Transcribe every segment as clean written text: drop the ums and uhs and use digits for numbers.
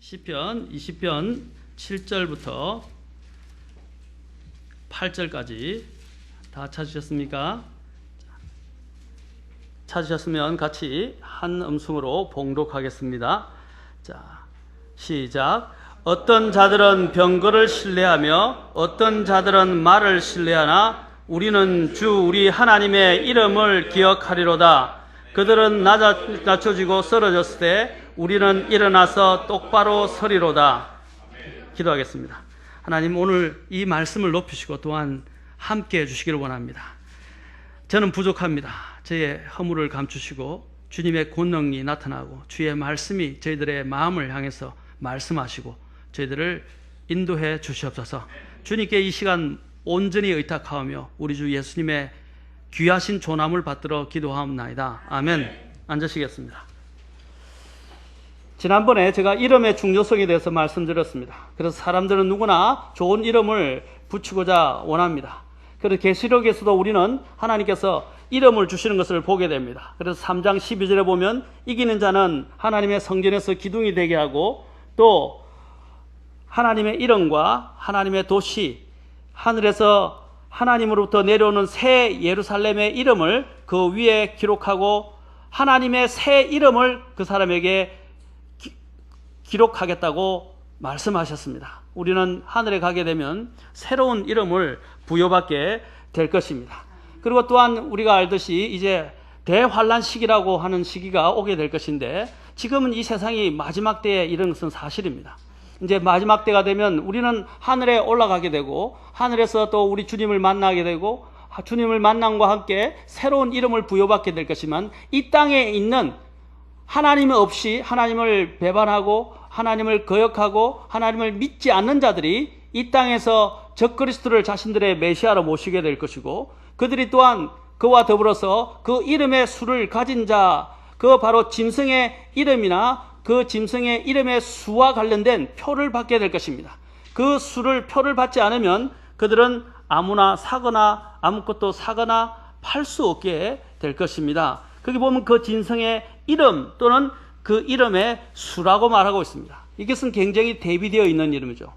시편 20편 7절부터 8절까지 다 찾으셨습니까? 찾으셨으면 같이 한 음성으로 봉독하겠습니다. 자, 시작. 어떤 자들은 병거를 신뢰하며 어떤 자들은 말을 신뢰하나 우리는 주 우리 하나님의 이름을 기억하리로다. 그들은 낮춰지고 쓰러졌을 때 우리는 일어나서 똑바로 서리로다. 기도하겠습니다. 하나님, 오늘 이 말씀을 높이시고 또한 함께 해주시기를 원합니다. 저는 부족합니다. 저의 허물을 감추시고 주님의 권능이 나타나고 주의 말씀이 저희들의 마음을 향해서 말씀하시고 저희들을 인도해 주시옵소서. 주님께 이 시간 온전히 의탁하오며 우리 주 예수님의 귀하신 조남을 받들어 기도하옵나이다. 아멘. 앉으시겠습니다. 지난번에 제가 이름의 중요성에 대해서 말씀드렸습니다. 그래서 사람들은 누구나 좋은 이름을 붙이고자 원합니다. 그래서 계시록에서도 우리는 하나님께서 이름을 주시는 것을 보게 됩니다. 그래서 3장 12절에 보면 이기는 자는 하나님의 성전에서 기둥이 되게 하고 또 하나님의 이름과 하나님의 도시, 하늘에서 하나님으로부터 내려오는 새 예루살렘의 이름을 그 위에 기록하고 하나님의 새 이름을 그 사람에게 기록하겠다고 말씀하셨습니다. 우리는 하늘에 가게 되면 새로운 이름을 부여받게 될 것입니다. 그리고 또한 우리가 알듯이 이제 대환란 시기라고 하는 시기가 오게 될 것인데 지금은 이 세상이 마지막 때에 이른 것은 사실입니다. 이제 마지막 때가 되면 우리는 하늘에 올라가게 되고 하늘에서 또 우리 주님을 만나게 되고 주님을 만남과 함께 새로운 이름을 부여받게 될 것이지만 이 땅에 있는 하나님 없이 하나님을 배반하고 하나님을 거역하고 하나님을 믿지 않는 자들이 이 땅에서 적그리스도를 자신들의 메시아로 모시게 될 것이고 그들이 또한 그와 더불어서 그 이름의 수를 가진 자, 그 바로 짐승의 이름이나 그 짐승의 이름의 수와 관련된 표를 받게 될 것입니다. 그 수를 표를 받지 않으면 그들은 아무나 사거나 아무것도 사거나 팔 수 없게 될 것입니다. 거기 보면 그 짐승의 이름 또는 그 이름의 수라고 말하고 있습니다. 이것은 굉장히 대비되어 있는 이름이죠.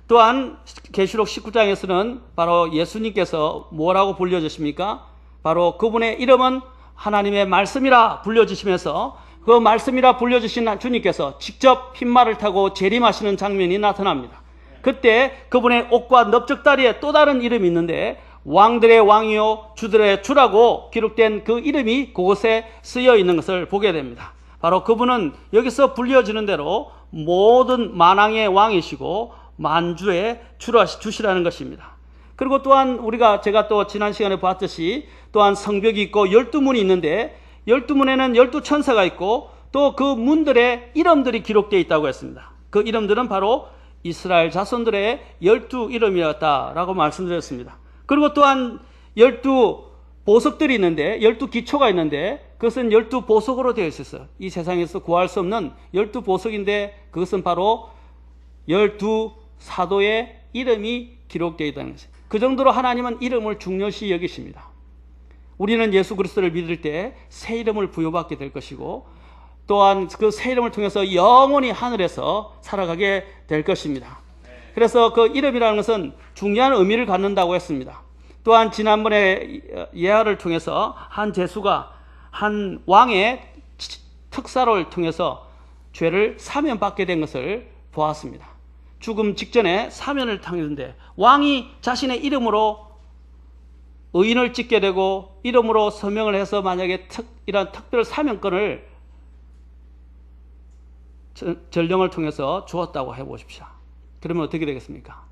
또한 계시록 19장에서는 바로 예수님께서 뭐라고 불려주십니까? 바로 그분의 이름은 하나님의 말씀이라 불려주시면서 그 말씀이라 불려주신 주님께서 직접 흰말을 타고 재림하시는 장면이 나타납니다. 그때 그분의 옷과 넓적다리에 또 다른 이름이 있는데 왕들의 왕이요 주들의 주라고 기록된 그 이름이 그곳에 쓰여 있는 것을 보게 됩니다. 바로 그분은 여기서 불려지는 대로 모든 만왕의 왕이시고 만주의 주시라는 것입니다. 그리고 또한 제가 또 지난 시간에 봤듯이 또한 성벽이 있고 12문이 있는데 12문에는 12천사가 있고 또 그 문들의 이름들이 기록되어 있다고 했습니다. 그 이름들은 바로 이스라엘 자손들의 12이름이었다라고 말씀드렸습니다. 그리고 또한 12보석들이 있는데 12기초가 있는데 그것은 12보석으로 되어 있었어요. 이 세상에서 구할 수 없는 12보석인데 그것은 바로 12사도의 이름이 기록되어 있다는 것이에요. 그 정도로 하나님은 이름을 중요시 여기십니다. 우리는 예수 그리스도를 믿을 때 새 이름을 부여받게 될 것이고 또한 그 새 이름을 통해서 영원히 하늘에서 살아가게 될 것입니다. 그래서 그 이름이라는 것은 중요한 의미를 갖는다고 했습니다. 또한 지난번에 예화를 통해서 한 제수가 한 왕의 특사를 통해서 죄를 사면받게 된 것을 보았습니다. 죽음 직전에 사면을 당했는데 왕이 자신의 이름으로 의인을 찍게 되고 이름으로 서명을 해서 만약에 이런 특별 사면권을 전령을 통해서 주었다고 해보십시오. 그러면 어떻게 되겠습니까?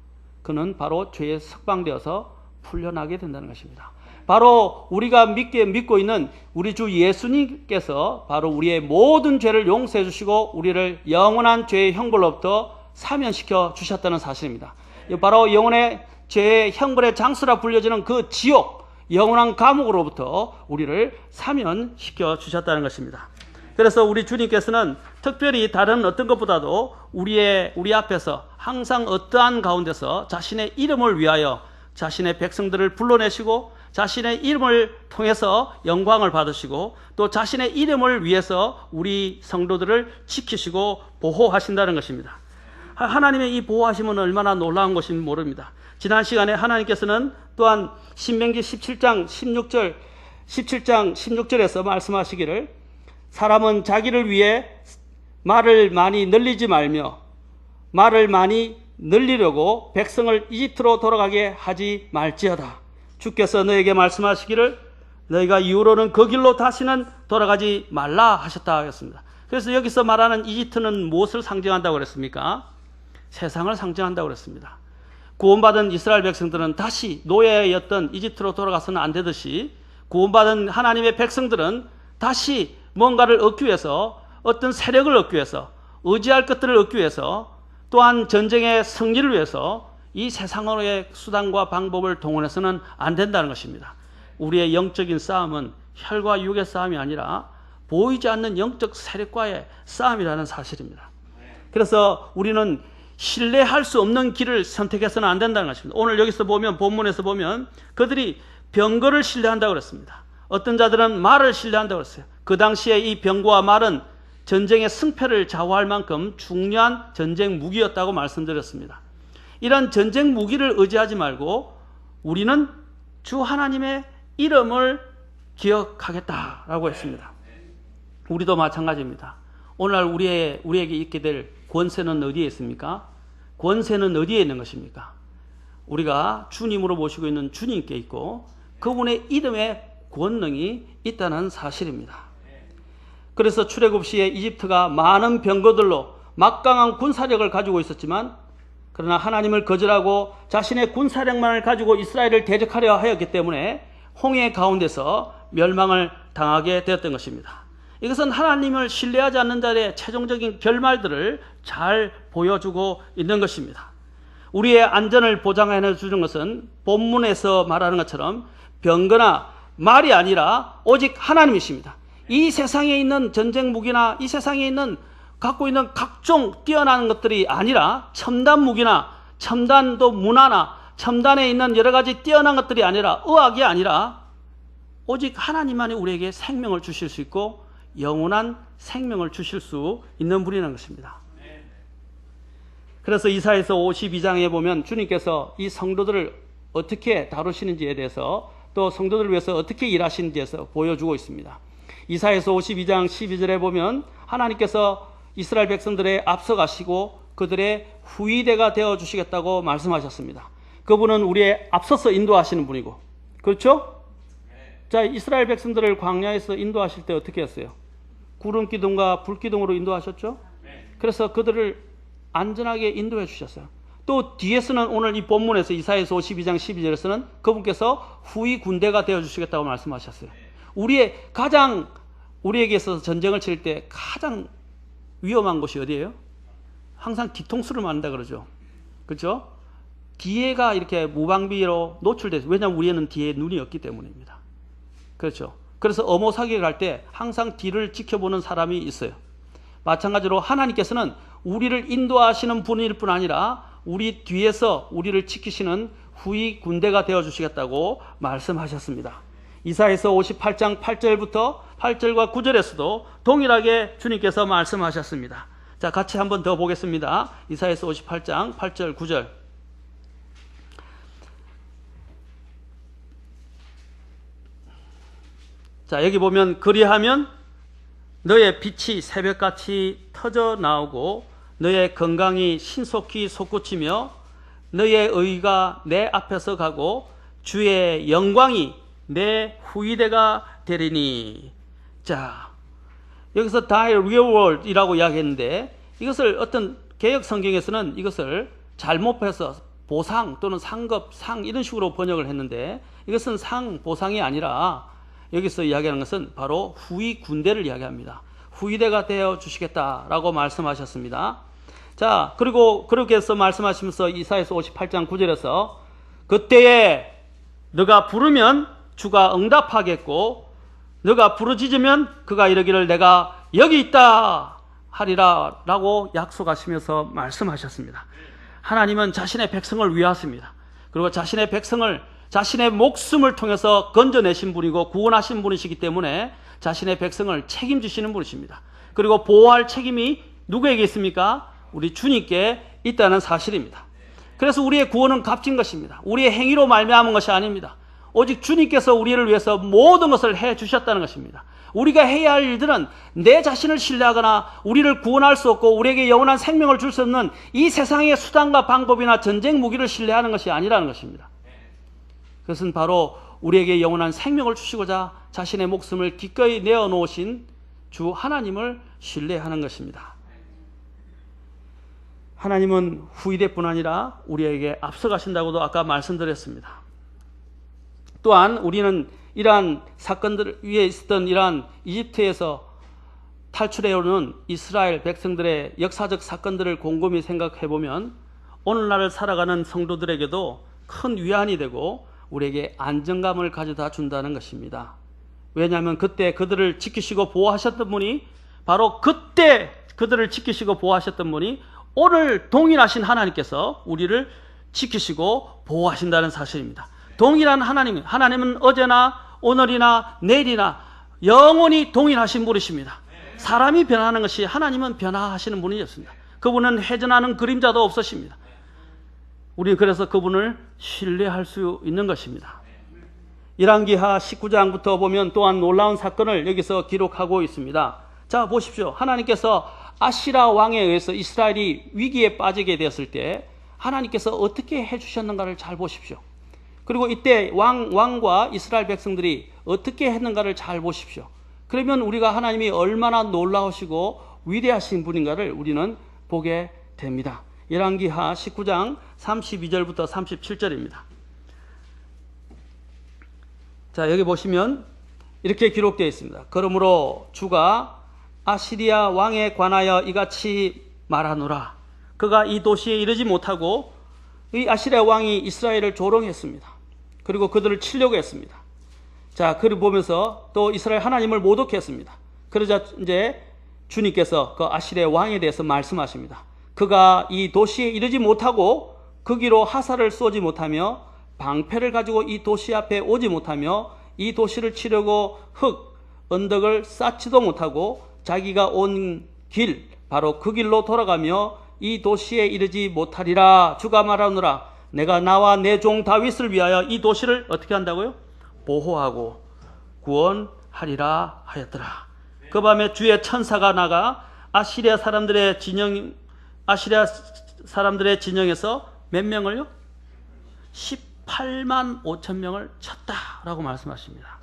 그는 바로 죄에 석방되어서 풀려나게 된다는 것입니다. 바로 우리가 믿고 있는 우리 주 예수님께서 바로 우리의 모든 죄를 용서해 주시고 우리를 영원한 죄의 형벌로부터 사면시켜 주셨다는 사실입니다. 바로 영원의 죄의 형벌의 장소라 불려지는 그 지옥, 영원한 감옥으로부터 우리를 사면시켜 주셨다는 것입니다. 그래서 우리 주님께서는 특별히 다른 어떤 것보다도 우리 앞에서 항상 어떠한 가운데서 자신의 이름을 위하여 자신의 백성들을 불러내시고 자신의 이름을 통해서 영광을 받으시고 또 자신의 이름을 위해서 우리 성도들을 지키시고 보호하신다는 것입니다. 하나님의 이 보호하심은 얼마나 놀라운 것인지 모릅니다. 지난 시간에 하나님께서는 또한 신명기 17장 16절에서 말씀하시기를 사람은 자기를 위해 말을 많이 늘리지 말며 말을 많이 늘리려고 백성을 이집트로 돌아가게 하지 말지어다. 주께서 너에게 말씀하시기를 너희가 이후로는 그 길로 다시는 돌아가지 말라 하셨다 하였습니다. 그래서 여기서 말하는 이집트는 무엇을 상징한다고 그랬습니까? 세상을 상징한다고 그랬습니다. 구원받은 이스라엘 백성들은 다시 노예였던 이집트로 돌아가서는 안 되듯이 구원받은 하나님의 백성들은 다시 뭔가를 얻기 위해서 어떤 세력을 얻기 위해서 의지할 것들을 얻기 위해서 또한 전쟁의 승리를 위해서 이 세상으로의 수단과 방법을 동원해서는 안 된다는 것입니다. 우리의 영적인 싸움은 혈과 육의 싸움이 아니라 보이지 않는 영적 세력과의 싸움이라는 사실입니다. 그래서 우리는 신뢰할 수 없는 길을 선택해서는 안 된다는 것입니다. 오늘 여기서 보면 본문에서 보면 그들이 병거를 신뢰한다고 그랬습니다. 어떤 자들은 말을 신뢰한다고 그랬어요. 그 당시에 이 병거와 말은 전쟁의 승패를 좌우할 만큼 중요한 전쟁 무기였다고 말씀드렸습니다. 이런 전쟁 무기를 의지하지 말고 우리는 주 하나님의 이름을 기억하겠다라고 했습니다. 우리도 마찬가지입니다. 오늘날 우리에게 있게 될 권세는 어디에 있습니까? 권세는 어디에 있는 것입니까? 우리가 주님으로 모시고 있는 주님께 있고 그분의 이름에 권능이 있다는 사실입니다. 그래서 출애굽 시에 이집트가 많은 병거들로 막강한 군사력을 가지고 있었지만 그러나 하나님을 거절하고 자신의 군사력만을 가지고 이스라엘을 대적하려 하였기 때문에 홍해 가운데서 멸망을 당하게 되었던 것입니다. 이것은 하나님을 신뢰하지 않는 자들의 최종적인 결말들을 잘 보여주고 있는 것입니다. 우리의 안전을 보장해 주는 것은 본문에서 말하는 것처럼 병거나 말이 아니라 오직 하나님이십니다. 이 세상에 있는 전쟁 무기나 이 세상에 있는 갖고 있는 각종 뛰어난 것들이 아니라 첨단 무기나 첨단 또 문화나 첨단에 있는 여러 가지 뛰어난 것들이 아니라 의학이 아니라 오직 하나님만이 우리에게 생명을 주실 수 있고 영원한 생명을 주실 수 있는 분이라는 것입니다. 그래서 이사야서 52장에 보면 주님께서 이 성도들을 어떻게 다루시는지에 대해서 또 성도들을 위해서 어떻게 일하시는지에 대해서 보여주고 있습니다. 이사야서 52장 12절에 보면 하나님께서 이스라엘 백성들의 앞서가시고 그들의 후위대가 되어주시겠다고 말씀하셨습니다. 그분은 우리의 앞서서 인도하시는 분이고 그렇죠? 자, 이스라엘 백성들을 광야에서 인도하실 때 어떻게 했어요? 구름 기둥과 불 기둥으로 인도하셨죠? 그래서 그들을 안전하게 인도해 주셨어요. 또 뒤에서는 오늘 이 본문에서 이사야서 52장 12절에서는 그분께서 후위 군대가 되어주시겠다고 말씀하셨어요. 우리에게 있어서 전쟁을 치를 때 가장 위험한 곳이 어디예요? 항상 뒤통수를 맞는다 그러죠. 그렇죠? 뒤에가 이렇게 무방비로 노출돼서, 왜냐하면 우리는 뒤에 눈이 없기 때문입니다. 그렇죠? 그래서 어모사기를 갈 때 항상 뒤를 지켜보는 사람이 있어요. 마찬가지로 하나님께서는 우리를 인도하시는 분일 뿐 아니라 우리 뒤에서 우리를 지키시는 후위 군대가 되어주시겠다고 말씀하셨습니다. 이사야서 58장 8절부터 8절과 9절에서도 동일하게 주님께서 말씀하셨습니다. 자, 같이 한번 더 보겠습니다. 이사야서 58장 8절 9절. 자, 여기 보면 그리하면 너의 빛이 새벽같이 터져 나오고 너의 건강이 신속히 솟구치며 너의 의가 내 앞에서 가고 주의 영광이 내 후위대가 되리니. 자, 여기서 thy reward이라고 이야기했는데 이것을 어떤 개역 성경에서는 이것을 잘못해서 보상 또는 상급, 상 이런 식으로 번역을 했는데 이것은 상, 보상이 아니라 여기서 이야기하는 것은 바로 후위 군대를 이야기합니다. 후위대가 되어 주시겠다라고 말씀하셨습니다. 자, 그리고 그렇게 해서 말씀하시면서 이사야서 58장 9절에서 그때에 너가 부르면 주가 응답하겠고 너가 부르짖으면 그가 이르기를 내가 여기 있다 하리라 라고 약속하시면서 말씀하셨습니다. 하나님은 자신의 백성을 위하십니다. 그리고 자신의 백성을 자신의 목숨을 통해서 건져내신 분이고 구원하신 분이시기 때문에 자신의 백성을 책임지시는 분이십니다. 그리고 보호할 책임이 누구에게 있습니까? 우리 주님께 있다는 사실입니다. 그래서 우리의 구원은 값진 것입니다. 우리의 행위로 말미암은 것이 아닙니다. 오직 주님께서 우리를 위해서 모든 것을 해주셨다는 것입니다. 우리가 해야 할 일들은 내 자신을 신뢰하거나 우리를 구원할 수 없고 우리에게 영원한 생명을 줄 수 없는 이 세상의 수단과 방법이나 전쟁 무기를 신뢰하는 것이 아니라는 것입니다. 그것은 바로 우리에게 영원한 생명을 주시고자 자신의 목숨을 기꺼이 내어놓으신 주 하나님을 신뢰하는 것입니다. 하나님은 후이대뿐 아니라 우리에게 앞서가신다고도 아까 말씀드렸습니다. 또한 우리는 이러한 사건들 위에 있었던 이러한 이집트에서 탈출해오는 이스라엘 백성들의 역사적 사건들을 곰곰이 생각해 보면 오늘날을 살아가는 성도들에게도 큰 위안이 되고 우리에게 안정감을 가져다 준다는 것입니다. 왜냐하면 그때 그들을 지키시고 보호하셨던 분이 바로 그때 그들을 지키시고 보호하셨던 분이 오늘 동일하신 하나님께서 우리를 지키시고 보호하신다는 사실입니다. 동일한 하나님은 어제나 오늘이나 내일이나 영원히 동일하신 분이십니다. 사람이 변하는 것이 하나님은 변화하시는 분이 없습니다. 그분은 회전하는 그림자도 없으십니다. 우리는 그래서 그분을 신뢰할 수 있는 것입니다. 열왕기하 19장부터 보면 또한 놀라운 사건을 여기서 기록하고 있습니다. 자, 보십시오. 하나님께서 아시라 왕에 의해서 이스라엘이 위기에 빠지게 되었을 때 하나님께서 어떻게 해주셨는가를 잘 보십시오. 그리고 이때 왕과 이스라엘 백성들이 어떻게 했는가를 잘 보십시오. 그러면 우리가 하나님이 얼마나 놀라우시고 위대하신 분인가를 우리는 보게 됩니다. 열왕기하 19장 32절부터 37절입니다. 자, 여기 보시면 이렇게 기록되어 있습니다. 그러므로 주가 아시리아 왕에 관하여 이같이 말하노라. 그가 이 도시에 이르지 못하고 이 아시리아 왕이 이스라엘을 조롱했습니다. 그리고 그들을 치려고 했습니다. 자, 그를 보면서 또 이스라엘 하나님을 모독했습니다. 그러자 이제 주님께서 그 아시리아 왕에 대해서 말씀하십니다. 그가 이 도시에 이르지 못하고 거기로 하살을 쏘지 못하며 방패를 가지고 이 도시 앞에 오지 못하며 이 도시를 치려고 언덕을 쌓지도 못하고 자기가 온 길 바로 그 길로 돌아가며 이 도시에 이르지 못하리라. 주가 말하노라. 내가 나와 내 종 다윗을 위하여 이 도시를 어떻게 한다고요? 보호하고 구원하리라 하였더라. 그 밤에 주의 천사가 나가 아시리아 사람들의 진영에서 몇 명을요? 18만 5천 명을 쳤다라고 말씀하십니다.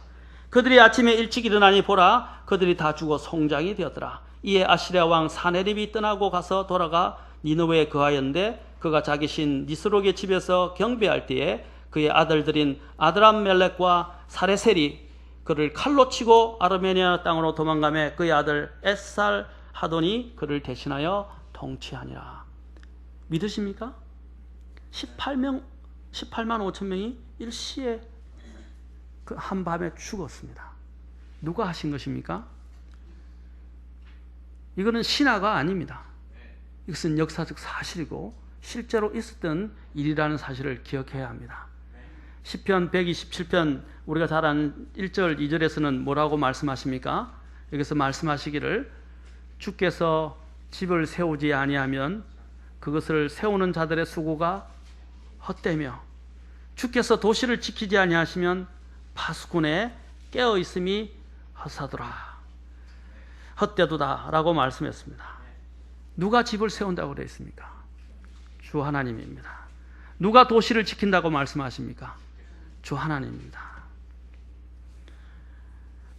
그들이 아침에 일찍 일어나니 보라, 그들이 다 죽어 송장이 되었더라. 이에 아시리아 왕 사네립이 떠나고 가서 돌아가 니느웨에 거하였는데 그가 자기 신 니스록의 집에서 경배할 때에 그의 아들들인 아드람멜렉과 사레셀이 그를 칼로 치고 아르메니아 땅으로 도망가매 그의 아들 에살 하돈이 그를 대신하여 통치하니라. 믿으십니까? 18만 5천 명이 일시에 그 한밤에 죽었습니다. 누가 하신 것입니까? 이거는 신화가 아닙니다. 이것은 역사적 사실이고 실제로 있었던 일이라는 사실을 기억해야 합니다. 시편 127편 우리가 잘 아는 1절 2절에서는 뭐라고 말씀하십니까? 여기서 말씀하시기를 주께서 집을 세우지 아니하면 그것을 세우는 자들의 수고가 헛되며 주께서 도시를 지키지 아니하시면 파수꾼의 깨어있음이 헛사도라. 헛되도다 라고 말씀했습니다. 누가 집을 세운다고 되어 있습니까? 주 하나님입니다. 누가 도시를 지킨다고 말씀하십니까? 주 하나님입니다.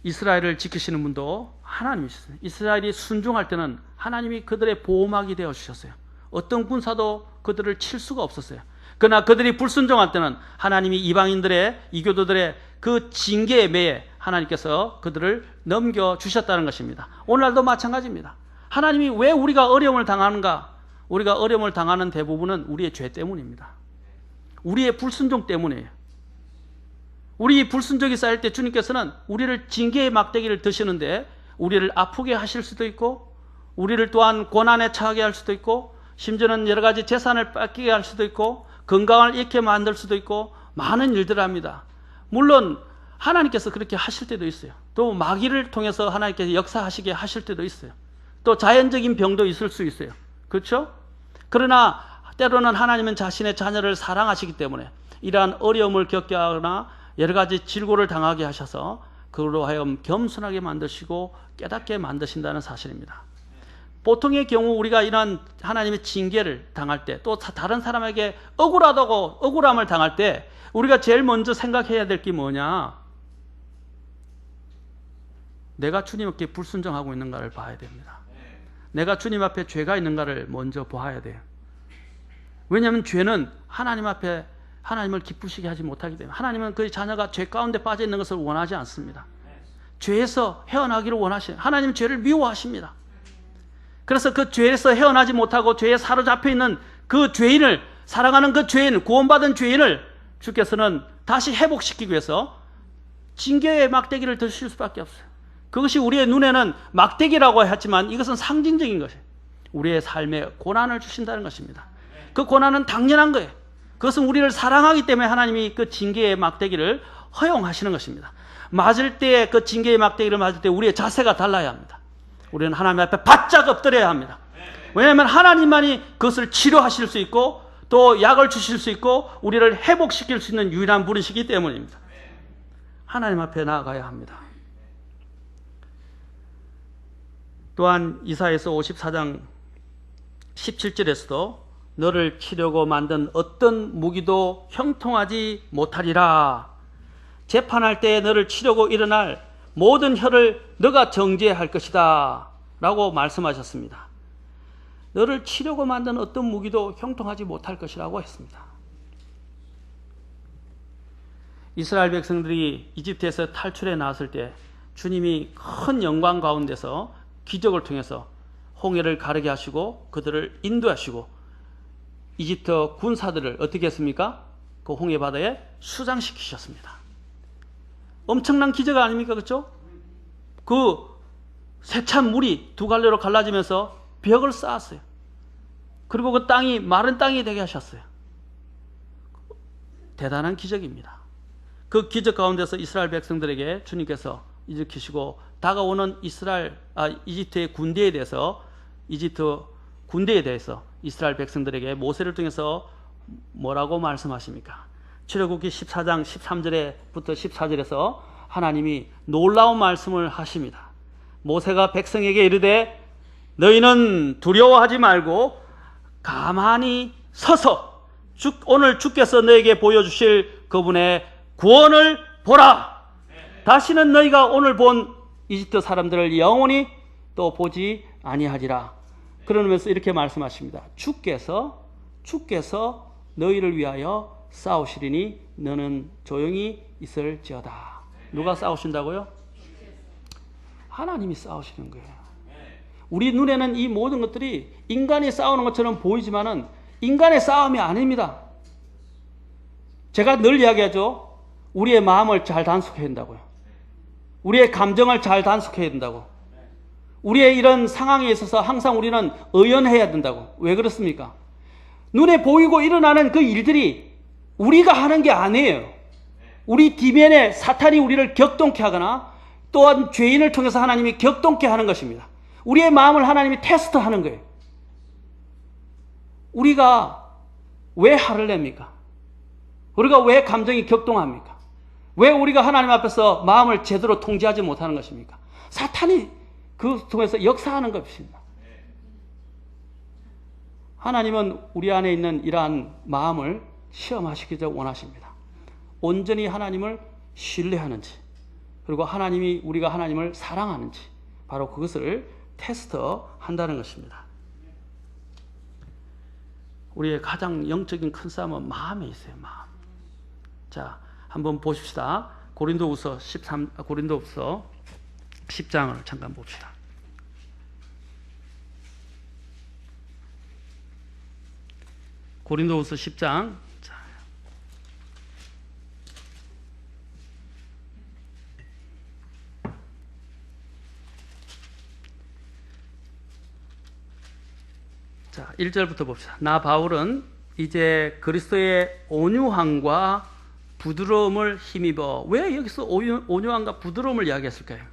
이스라엘을 지키시는 분도 하나님이셨어요. 이스라엘이 순종할 때는 하나님이 그들의 보호막이 되어 주셨어요. 어떤 군사도 그들을 칠 수가 없었어요. 그러나 그들이 불순종할 때는 하나님이 이방인들의 이교도들의 그 징계에 매에 하나님께서 그들을 넘겨주셨다는 것입니다. 오늘날도 마찬가지입니다. 하나님이 왜 우리가 어려움을 당하는가? 우리가 어려움을 당하는 대부분은 우리의 죄 때문입니다. 우리의 불순종 때문이에요. 우리 불순종이 쌓일 때 주님께서는 우리를 징계의 막대기를 드시는데 우리를 아프게 하실 수도 있고 우리를 또한 고난에 처하게 할 수도 있고 심지어는 여러 가지 재산을 뺏기게 할 수도 있고 건강을 잃게 만들 수도 있고 많은 일들을 합니다. 물론 하나님께서 그렇게 하실 때도 있어요. 또 마귀를 통해서 하나님께서 역사하시게 하실 때도 있어요. 또 자연적인 병도 있을 수 있어요. 그렇죠? 그러나 때로는 하나님은 자신의 자녀를 사랑하시기 때문에 이러한 어려움을 겪게 하거나 여러 가지 질고를 당하게 하셔서 그로 하여금 겸손하게 만드시고 깨닫게 만드신다는 사실입니다. 보통의 경우 우리가 이런 하나님의 징계를 당할 때, 또 다른 사람에게 억울하다고 억울함을 당할 때 우리가 제일 먼저 생각해야 될 게 뭐냐? 내가 주님 앞에 불순종하고 있는가를 봐야 됩니다. 내가 주님 앞에 죄가 있는가를 먼저 보아야 돼요. 왜냐하면 죄는 하나님 앞에 하나님을 기쁘시게 하지 못하기 때문에, 하나님은 그 자녀가 죄 가운데 빠져 있는 것을 원하지 않습니다. 죄에서 헤어나기를 원하시는, 하나님은 죄를 미워하십니다. 그래서 그 죄에서 헤어나지 못하고 죄에 사로잡혀 있는 그 죄인을, 사랑하는 그 죄인, 구원받은 죄인을 주께서는 다시 회복시키기 위해서 징계의 막대기를 드실 수밖에 없어요. 그것이 우리의 눈에는 막대기라고 했지만 이것은 상징적인 것이에요. 우리의 삶에 고난을 주신다는 것입니다. 그 고난은 당연한 거예요. 그것은 우리를 사랑하기 때문에 하나님이 그 징계의 막대기를 허용하시는 것입니다. 맞을 때, 그 징계의 막대기를 맞을 때 우리의 자세가 달라야 합니다. 우리는 하나님 앞에 바짝 엎드려야 합니다. 왜냐하면 하나님만이 그것을 치료하실 수 있고 또 약을 주실 수 있고 우리를 회복시킬 수 있는 유일한 분이시기 때문입니다. 하나님 앞에 나아가야 합니다. 또한 이사야서 54장 17절에서도 너를 치려고 만든 어떤 무기도 형통하지 못하리라. 재판할 때 너를 치려고 일어날 모든 혀를 너가 정죄할 것이다 라고 말씀하셨습니다. 너를 치려고 만든 어떤 무기도 형통하지 못할 것이라고 했습니다. 이스라엘 백성들이 이집트에서 탈출해 나왔을 때 주님이 큰 영광 가운데서 기적을 통해서 홍해를 가르게 하시고 그들을 인도하시고 이집트 군사들을 어떻게 했습니까? 그 홍해 바다에 수장시키셨습니다. 엄청난 기적 아닙니까? 그렇죠? 그 세찬 물이 두 갈래로 갈라지면서 벽을 쌓았어요. 그리고 그 땅이 마른 땅이 되게 하셨어요. 대단한 기적입니다. 그 기적 가운데서 이스라엘 백성들에게 주님께서 일으키시고 다가오는 이집트의 군대에 대해서 이스라엘 백성들에게 모세를 통해서 뭐라고 말씀하십니까? 출애굽기 14장 13절부터 14절에서 하나님이 놀라운 말씀을 하십니다. 모세가 백성에게 이르되 너희는 두려워하지 말고 가만히 서서 오늘 주께서 너에게 보여주실 그분의 구원을 보라. 다시는 너희가 오늘 본 이집트 사람들을 영원히 또 보지 아니하리라. 그러면서 이렇게 말씀하십니다. 주께서 너희를 위하여 싸우시리니 너는 조용히 있을지어다. 누가 싸우신다고요? 하나님이 싸우시는 거예요. 우리 눈에는 이 모든 것들이 인간이 싸우는 것처럼 보이지만은 인간의 싸움이 아닙니다. 제가 늘 이야기하죠. 우리의 마음을 잘 단속해야 된다고요. 우리의 감정을 잘 단속해야 된다고. 우리의 이런 상황에 있어서 항상 우리는 의연해야 된다고. 왜 그렇습니까? 눈에 보이고 일어나는 그 일들이 우리가 하는 게 아니에요. 우리 뒷면에 사탄이 우리를 격동케 하거나 또한 죄인을 통해서 하나님이 격동케 하는 것입니다. 우리의 마음을 하나님이 테스트하는 거예요. 우리가 왜 화를 냅니까? 우리가 왜 감정이 격동합니까? 왜 우리가 하나님 앞에서 마음을 제대로 통제하지 못하는 것입니까? 사탄이 그 통해서 역사하는 것입니다. 하나님은 우리 안에 있는 이러한 마음을 시험하시기를 원하십니다. 온전히 하나님을 신뢰하는지, 그리고 우리가 하나님을 사랑하는지, 바로 그것을 테스트한다는 것입니다. 우리의 가장 영적인 큰 싸움은 마음에 있어요. 마음. 자, 한번 보십시다. 고린도후서 10장을 잠깐 봅시다. 고린도후서 10장. 자, 1절부터 봅시다. 나 바울은 이제 그리스도의 온유함과 부드러움을 힘입어. 왜 여기서 온유함과 부드러움을 이야기했을까요?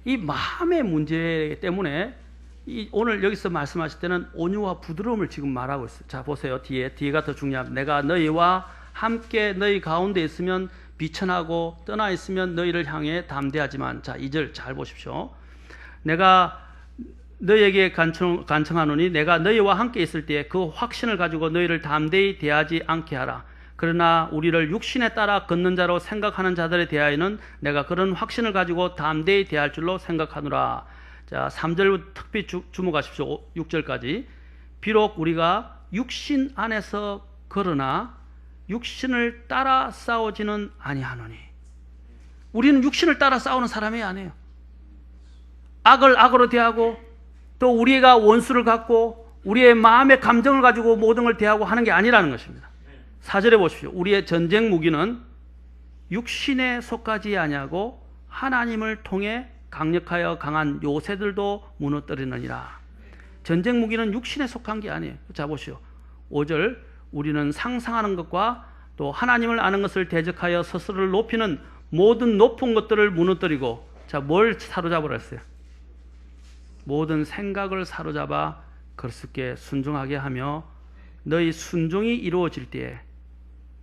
이 마음의 문제 때문에 오늘 여기서 말씀하실 때는 온유와 부드러움을 지금 말하고 있어요. 자, 보세요. 뒤에가 더 중요합니다. 내가 너희와 함께 너희 가운데 있으면 비천하고 떠나 있으면 너희를 향해 담대하지만, 자, 2절 잘 보십시오. 내가 너희에게 간청하노니 내가 너희와 함께 있을 때 그 확신을 가지고 너희를 담대히 대하지 않게 하라. 그러나 우리를 육신에 따라 걷는 자로 생각하는 자들에 대하여는 내가 그런 확신을 가지고 담대히 대할 줄로 생각하노라. 자, 3절 특히 주목하십시오. 6절까지. 비록 우리가 육신 안에서 걸으나 육신을 따라 싸우지는 아니하노니. 우리는 육신을 따라 싸우는 사람이 아니에요. 악을 악으로 대하고 또 우리가 원수를 갖고 우리의 마음의 감정을 가지고 모든 걸 대하고 하는 게 아니라는 것입니다. 4절에 보십시오. 우리의 전쟁 무기는 육신에 속하지 아니하고 하나님을 통해 강력하여 강한 요새들도 무너뜨리느니라. 전쟁 무기는 육신에 속한 게 아니에요. 자, 보시오. 5절 우리는 상상하는 것과 또 하나님을 아는 것을 대적하여 스스로를 높이는 모든 높은 것들을 무너뜨리고, 자, 뭘 사로잡으라 했어요? 모든 생각을 사로잡아 그리스도께 순종하게 하며 너희 순종이 이루어질 때에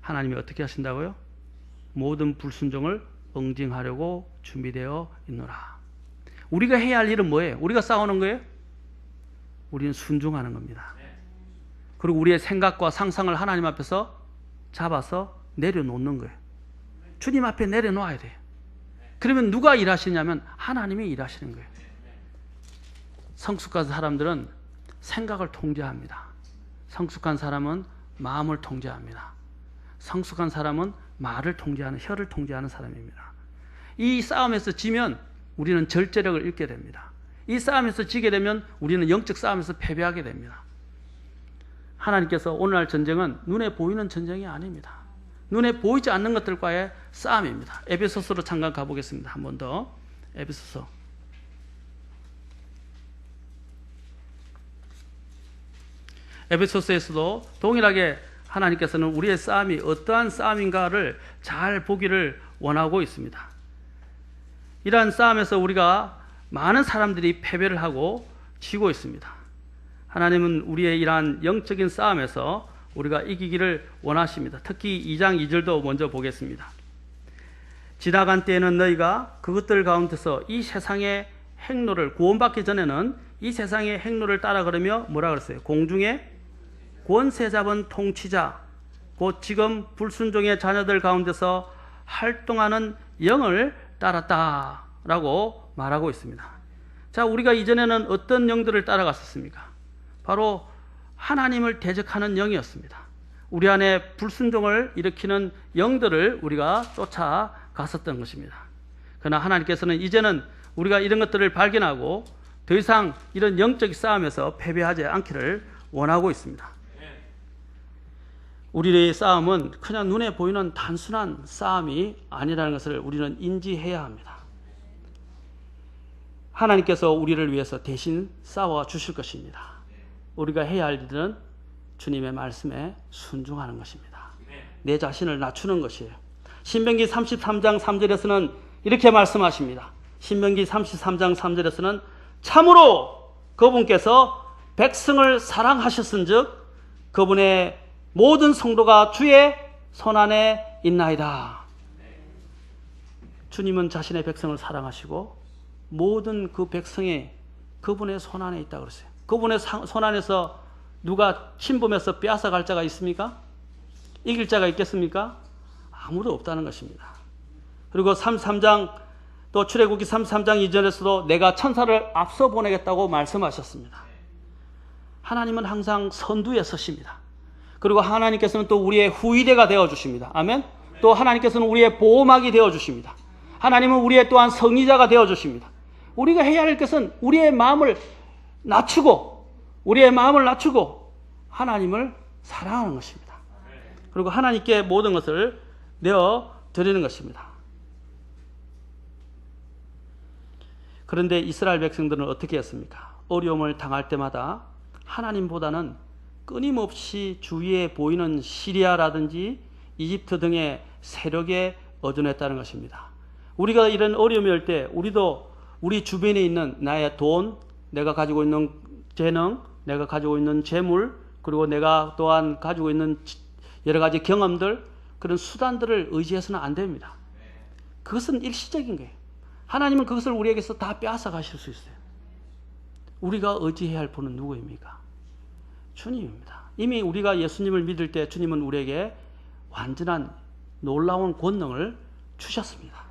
하나님이 어떻게 하신다고요? 모든 불순종을 응징하려고 준비되어 있노라. 우리가 해야 할 일은 뭐예요? 우리가 싸우는 거예요? 우리는 순종하는 겁니다. 그리고 우리의 생각과 상상을 하나님 앞에서 잡아서 내려놓는 거예요. 주님 앞에 내려놓아야 돼요. 그러면 누가 일하시냐면 하나님이 일하시는 거예요. 성숙한 사람들은 생각을 통제합니다. 성숙한 사람은 마음을 통제합니다. 성숙한 사람은 말을 통제하는, 혀를 통제하는 사람입니다. 이 싸움에서 지면 우리는 절제력을 잃게 됩니다. 이 싸움에서 지게 되면 우리는 영적 싸움에서 패배하게 됩니다. 하나님께서 오늘날 전쟁은 눈에 보이는 전쟁이 아닙니다. 눈에 보이지 않는 것들과의 싸움입니다. 에베소서로 잠깐 가보겠습니다. 한 번 더. 에베소서. 에베소서에서도 동일하게 하나님께서는 우리의 싸움이 어떠한 싸움인가를 잘 보기를 원하고 있습니다. 이러한 싸움에서 우리가 많은 사람들이 패배를 하고 지고 있습니다. 하나님은 우리의 이러한 영적인 싸움에서 우리가 이기기를 원하십니다. 특히 2장 2절도 먼저 보겠습니다. 지나간 때에는 너희가 그것들 가운데서 이 세상의 행로를, 구원받기 전에는 이 세상의 행로를 따라 걸으며 뭐라 그랬어요? 공중에 권세 잡은 통치자, 곧 지금 불순종의 자녀들 가운데서 활동하는 영을 따랐다라고 말하고 있습니다. 자, 우리가 이전에는 어떤 영들을 따라갔었습니까? 바로 하나님을 대적하는 영이었습니다. 우리 안에 불순종을 일으키는 영들을 우리가 쫓아갔었던 것입니다. 그러나 하나님께서는 이제는 우리가 이런 것들을 발견하고 더 이상 이런 영적 싸움에서 패배하지 않기를 원하고 있습니다. 우리의 싸움은 그냥 눈에 보이는 단순한 싸움이 아니라는 것을 우리는 인지해야 합니다. 하나님께서 우리를 위해서 대신 싸워 주실 것입니다. 우리가 해야 할 일은 주님의 말씀에 순종하는 것입니다. 내 자신을 낮추는 것이에요. 신명기 33장 3절에서는 이렇게 말씀하십니다. 신명기 33장 3절에서는 참으로 그분께서 백성을 사랑하셨은즉 그분의 모든 성도가 주의 손안에 있나이다. 주님은 자신의 백성을 사랑하시고 모든 그 백성이 그분의 손안에 있다고 그랬어요. 그분의 손안에서 누가 침범해서 빼앗아갈 자가 있습니까? 이길 자가 있겠습니까? 아무도 없다는 것입니다. 그리고 33장 또 출애굽기 33장 2절에서도 내가 천사를 앞서 보내겠다고 말씀하셨습니다. 하나님은 항상 선두에 서십니다. 그리고 하나님께서는 또 우리의 후위대가 되어주십니다. 아멘. 또 하나님께서는 우리의 보호막이 되어주십니다. 하나님은 우리의 또한 성리자가 되어주십니다. 우리가 해야 할 것은 우리의 마음을 낮추고 하나님을 사랑하는 것입니다. 그리고 하나님께 모든 것을 내어드리는 것입니다. 그런데 이스라엘 백성들은 어떻게 했습니까? 어려움을 당할 때마다 하나님보다는 끊임없이 주위에 보이는 시리아라든지 이집트 등의 세력에 의존했다는 것입니다. 우리가 이런 어려움이 올 때 우리도 우리 주변에 있는 나의 돈, 내가 가지고 있는 재능, 내가 가지고 있는 재물, 그리고 내가 또한 가지고 있는 여러 가지 경험들, 그런 수단들을 의지해서는 안 됩니다. 그것은 일시적인 거예요. 하나님은 그것을 우리에게서 다 빼앗아 가실 수 있어요. 우리가 의지해야 할 분은 누구입니까? 주님입니다. 이미 우리가 예수님을 믿을 때 주님은 우리에게 완전한 놀라운 권능을 주셨습니다.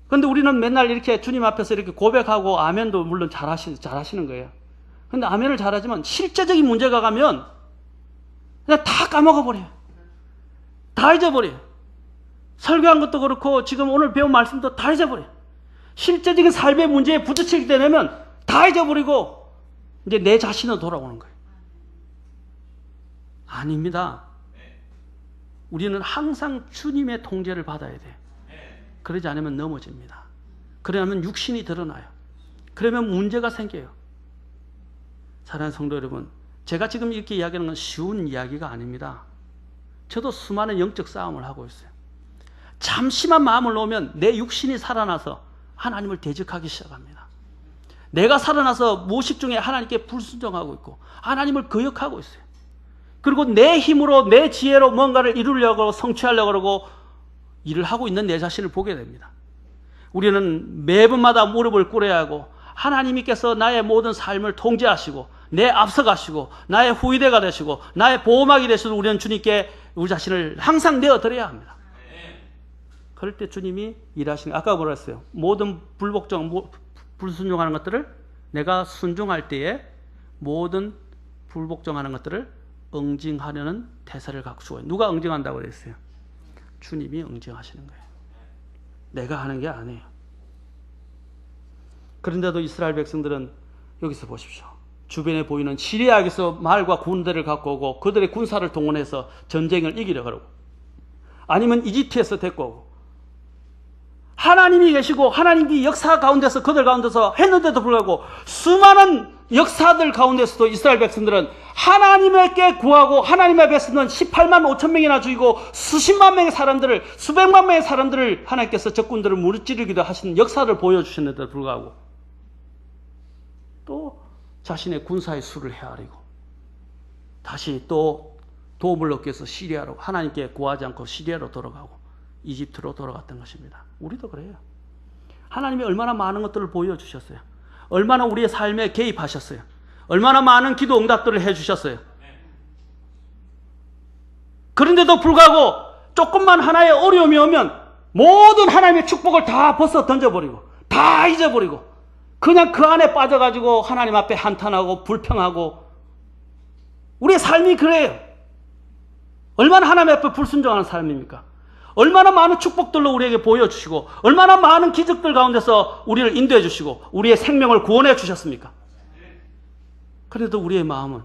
그런데 우리는 맨날 이렇게 주님 앞에서 이렇게 고백하고 아멘도 물론 잘하시는 거예요. 그런데 아멘을 잘하지만 실제적인 문제가 가면 그냥 다 까먹어버려요. 다 잊어버려요. 설교한 것도 그렇고 지금 오늘 배운 말씀도 다 잊어버려요. 실제적인 삶의 문제에 부딪힐 때 되면 다 잊어버리고 이제 내 자신으로 돌아오는 거예요. 아닙니다. 우리는 항상 주님의 통제를 받아야 돼요. 그러지 않으면 넘어집니다. 그러면 육신이 드러나요. 그러면 문제가 생겨요. 사랑하는 성도 여러분, 제가 지금 이렇게 이야기하는 건 쉬운 이야기가 아닙니다. 저도 수많은 영적 싸움을 하고 있어요. 잠시만 마음을 놓으면 내 육신이 살아나서 하나님을 대적하기 시작합니다. 내가 살아나서 무의식 중에 하나님께 불순종하고 있고 하나님을 거역하고 있어요. 그리고 내 힘으로 내 지혜로 뭔가를 이루려고 성취하려고 그러고 일을 하고 있는 내 자신을 보게 됩니다. 우리는 매번마다 무릎을 꿇어야 하고 하나님께서 나의 모든 삶을 통제하시고 내 앞서가시고 나의 후위대가 되시고 나의 보호막이 되셔서 우리는 주님께 우리 자신을 항상 내어드려야 합니다. 그럴 때 주님이 일하시는, 아까 뭐라 했어요? 모든 불순종하는 것들을 내가 순종할 때에 모든 불복종하는 것들을 응징하려는 태세를 갖추고, 누가 응징한다고 그랬어요? 주님이 응징하시는 거예요. 내가 하는 게 아니에요. 그런데도 이스라엘 백성들은 여기서 보십시오. 주변에 보이는 시리아에서 말과 군대를 갖고 오고 그들의 군사를 동원해서 전쟁을 이기려고 하고, 아니면 이집트에서 데리고 오고, 하나님이 계시고 하나님이 역사 가운데서 그들 가운데서 했는데도 불구하고 수많은 역사들 가운데서도 이스라엘 백성들은 하나님께 구하고 하나님 앞에서는 18만 5천 명이나 죽이고 수십만 명의 사람들을, 수백만 명의 사람들을 하나님께서 적군들을 무찌르기도 하신 역사를 보여주셨는데도 불구하고 또 자신의 군사의 수를 헤아리고 다시 또 도움을 얻기 위해서 시리아로, 하나님께 구하지 않고 시리아로 돌아가고 이집트로 돌아갔던 것입니다. 우리도 그래요. 하나님이 얼마나 많은 것들을 보여주셨어요. 얼마나 우리의 삶에 개입하셨어요. 얼마나 많은 기도 응답들을 해주셨어요. 그런데도 불구하고 조금만 하나의 어려움이 오면 모든 하나님의 축복을 다 벗어 던져버리고 다 잊어버리고 그냥 그 안에 빠져가지고 하나님 앞에 한탄하고 불평하고, 우리의 삶이 그래요. 얼마나 하나님 앞에 불순종하는 삶입니까? 얼마나 많은 축복들로 우리에게 보여주시고 얼마나 많은 기적들 가운데서 우리를 인도해 주시고 우리의 생명을 구원해 주셨습니까? 그래도 우리의 마음은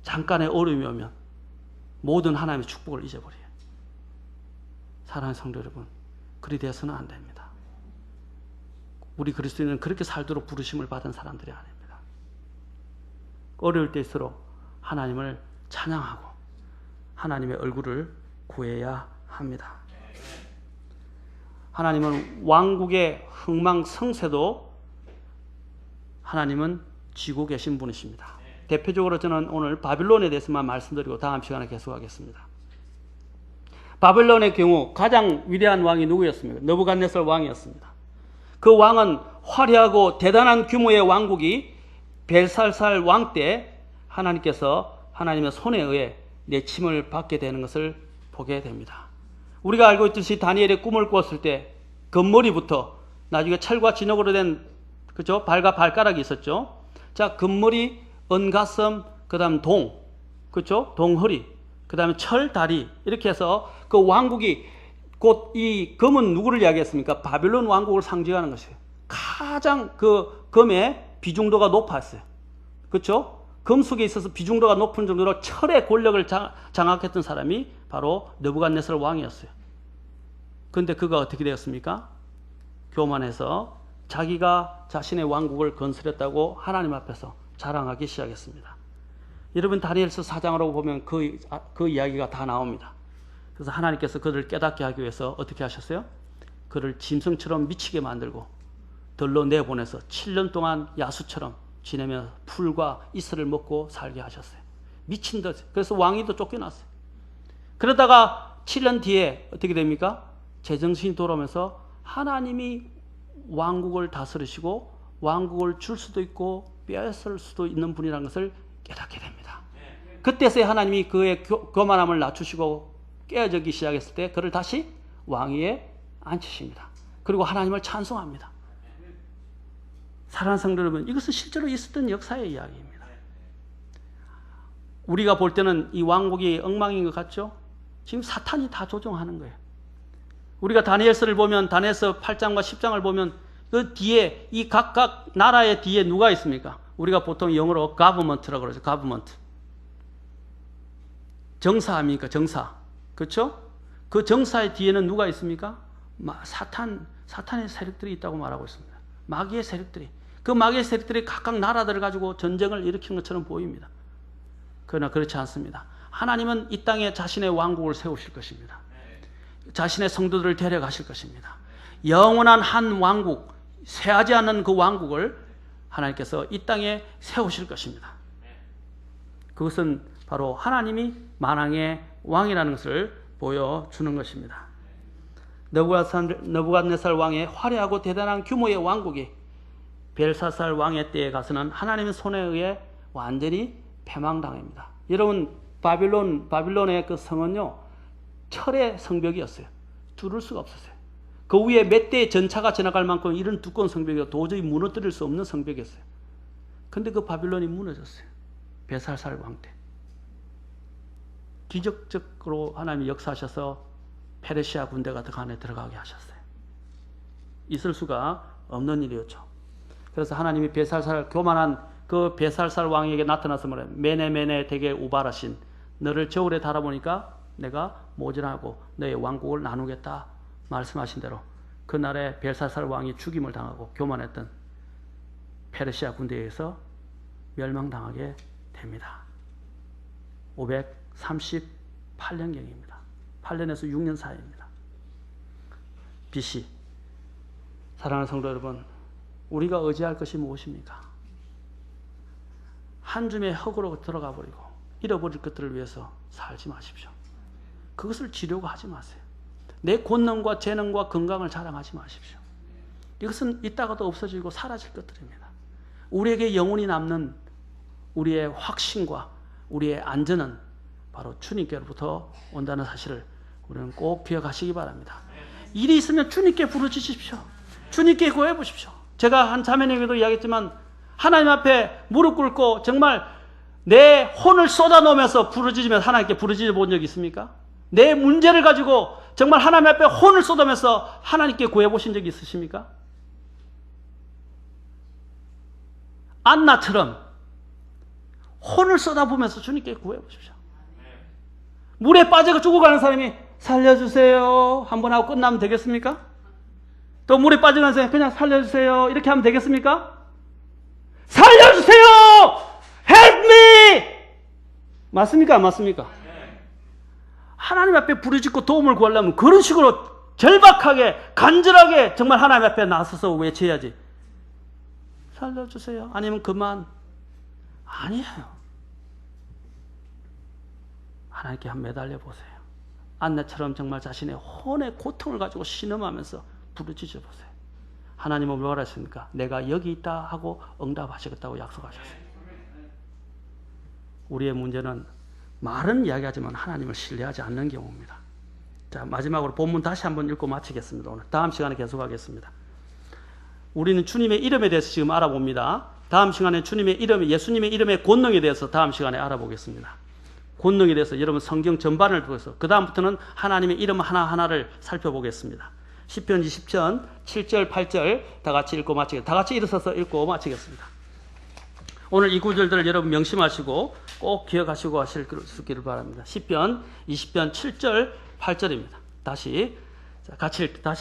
잠깐의 어려움이 오면 모든 하나님의 축복을 잊어버려요. 사랑하는 성도 여러분, 그리 되어서는 안 됩니다. 우리 그리스도인은 그렇게 살도록 부르심을 받은 사람들이 아닙니다. 어려울 때일수록 하나님을 찬양하고 하나님의 얼굴을 구해야 합니다. 하나님은 왕국의 흥망성쇠도 하나님은 쥐고 계신 분이십니다. 대표적으로 저는 오늘 바빌론에 대해서만 말씀드리고 다음 시간에 계속하겠습니다. 바빌론의 경우 가장 위대한 왕이 누구였습니까? 느부갓네살 왕이었습니다. 그 왕은 화려하고 대단한 규모의 왕국이 벨살살 왕 때 하나님께서 하나님의 손에 의해 내침을 받게 되는 것을 보게 됩니다. 우리가 알고 있듯이 다니엘의 꿈을 꾸었을 때 금머리부터 나중에 철과 진흙으로 된, 그죠? 발과 발가락이 있었죠. 자, 금머리, 언가슴, 그 다음 동, 그죠? 동허리, 그 다음에 철, 다리, 이렇게 해서 그 왕국이, 곧 이 금은 누구를 이야기했습니까? 바빌론 왕국을 상징하는 것이에요. 가장 그 금의 비중도가 높았어요. 그렇죠? 금속에 있어서 비중도가 높은 정도로 철의 권력을 장악했던 사람이 바로 느부갓네살 왕이었어요. 그런데 그가 어떻게 되었습니까? 교만해서 자기가 자신의 왕국을 건설했다고 하나님 앞에서 자랑하기 시작했습니다. 여러분 다니엘서 4장으로 보면 그 이야기가 다 나옵니다. 그래서 하나님께서 그들을 깨닫게 하기 위해서 어떻게 하셨어요? 그를 짐승처럼 미치게 만들고 들로 내보내서 7년 동안 야수처럼 지내며 풀과 이슬을 먹고 살게 하셨어요. 미친 듯. 그래서 왕위도 쫓겨났어요. 그러다가 7년 뒤에 어떻게 됩니까? 제정신이 돌아오면서 하나님이 왕국을 다스리시고 왕국을 줄 수도 있고 빼앗을 수도 있는 분이라는 것을 깨닫게 됩니다. 그때서야 하나님이 그의 교만함을 낮추시고 깨어지기 시작했을 때 그를 다시 왕위에 앉히십니다. 그리고 하나님을 찬송합니다. 사랑하는 성도 여러분, 이것은 실제로 있었던 역사의 이야기입니다. 우리가 볼 때는 이 왕국이 엉망인 것 같죠? 지금 사탄이 다 조종하는 거예요. 우리가 다니엘서를 보면 다니엘서 8장과 10장을 보면 그 뒤에 이 각각 나라의 뒤에 누가 있습니까? 우리가 보통 영어로 government라고 그러죠. government. 정사 아닙니까? 정사. 그렇죠? 그 정사의 뒤에는 누가 있습니까? 사탄의 세력들이 있다고 말하고 있습니다. 마귀의 세력들이. 그 마귀의 세력들이 각각 나라들을 가지고 전쟁을 일으키는 것처럼 보입니다. 그러나 그렇지 않습니다. 하나님은 이 땅에 자신의 왕국을 세우실 것입니다. 자신의 성도들을 데려가실 것입니다. 영원한 한 왕국, 쇠하지 않는 그 왕국을 하나님께서 이 땅에 세우실 것입니다. 그것은 바로 하나님이 만왕의 왕이라는 것을 보여주는 것입니다. 느부갓네살 왕의 화려하고 대단한 규모의 왕국이 벨사살 왕의 때에 가서는 하나님의 손에 의해 완전히 패망당합니다. 여러분, 바빌론의 그 성은요, 철의 성벽이었어요. 뚫을 수가 없었어요. 그 위에 몇 대의 전차가 지나갈 만큼 이런 두꺼운 성벽이 도저히 무너뜨릴 수 없는 성벽이었어요. 근데 그 바빌론이 무너졌어요. 벨사살 왕 때. 기적적으로 하나님이 역사하셔서 페르시아 군대가 그 안에 들어가게 하셨어요. 있을 수가 없는 일이었죠. 그래서 하나님이 교만한 그 벨사살 왕에게 나타나서 말해요. 메네 되게 우발하신 너를 저울에 달아보니까 내가 모질하고 너의 왕국을 나누겠다 말씀하신 대로 그날에 벨사살 왕이 죽임을 당하고 교만했던 페르시아 군대에 의해서 멸망당하게 됩니다. 538년경입니다. 8년에서 6년 사이입니다. BC. 사랑하는 성도 여러분, 우리가 의지할 것이 무엇입니까? 한 줌의 흙으로 들어가 버리고 잃어버릴 것들을 위해서 살지 마십시오. 그것을 지려고 하지 마세요. 내 권능과 재능과 건강을 자랑하지 마십시오. 이것은 있다가도 없어지고 사라질 것들입니다. 우리에게 영원히 남는 우리의 확신과 우리의 안전은 바로 주님께로부터 온다는 사실을 우리는 꼭 기억하시기 바랍니다. 일이 있으면 주님께 부르짖으십시오. 주님께 구해 보십시오. 제가 한 자매님에게도 이야기했지만 하나님 앞에 무릎 꿇고 정말 내 혼을 쏟아놓으면서 부르짖으면 하나님께 부르짖어 본 적이 있습니까? 내 문제를 가지고 정말 하나님 앞에 혼을 쏟으면서 하나님께 구해 보신 적이 있으십니까? 안나처럼 혼을 쏟아보면서 주님께 구해 보십시오. 물에 빠져 죽어가는 사람이 살려주세요 한번 하고 끝나면 되겠습니까? 또 물에 빠져가는 사람이 그냥 살려주세요 이렇게 하면 되겠습니까? 살려주세요! Help me! 맞습니까? 안 맞습니까? 하나님 앞에 부르짖고 도움을 구하려면 그런 식으로 절박하게 간절하게 정말 하나님 앞에 나서서 외쳐야지. 살려주세요. 아니면 그만. 아니에요. 하나님께 한번 매달려 보세요. 안나처럼 정말 자신의 혼의 고통을 가지고 신음하면서 부르짖어 보세요. 하나님은 뭐라 하십니까? 내가 여기 있다 하고 응답하시겠다고 약속하셨어요. 우리의 문제는 말은 이야기하지만 하나님을 신뢰하지 않는 경우입니다. 자, 마지막으로 본문 다시 한번 읽고 마치겠습니다. 오늘 다음 시간에 계속하겠습니다. 우리는 주님의 이름에 대해서 지금 알아봅니다. 다음 시간에 주님의 이름, 예수님의 이름의 권능에 대해서 다음 시간에 알아보겠습니다. 권능에 대해서 여러분 성경 전반을 보면서 그 다음부터는 하나님의 이름 하나하나를 살펴보겠습니다. 시편 20편 7절 8절 다 같이 읽고 마치겠습니다. 다 같이 일어서서 읽고 마치겠습니다. 오늘 이 구절들을 여러분 명심하시고 꼭 기억하시고 하실 수 있기를 바랍니다. 시편 20편 7절 8절입니다. 다시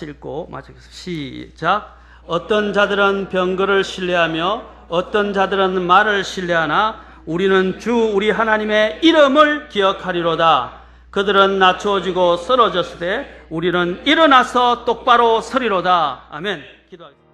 읽고 마치겠습니다. 시작. 어떤 자들은 병거를 신뢰하며 어떤 자들은 말을 신뢰하나 우리는 주 우리 하나님의 이름을 기억하리로다. 그들은 낮추어지고 쓰러졌을 때 우리는 일어나서 똑바로 서리로다. 아멘. 기도하겠습니다.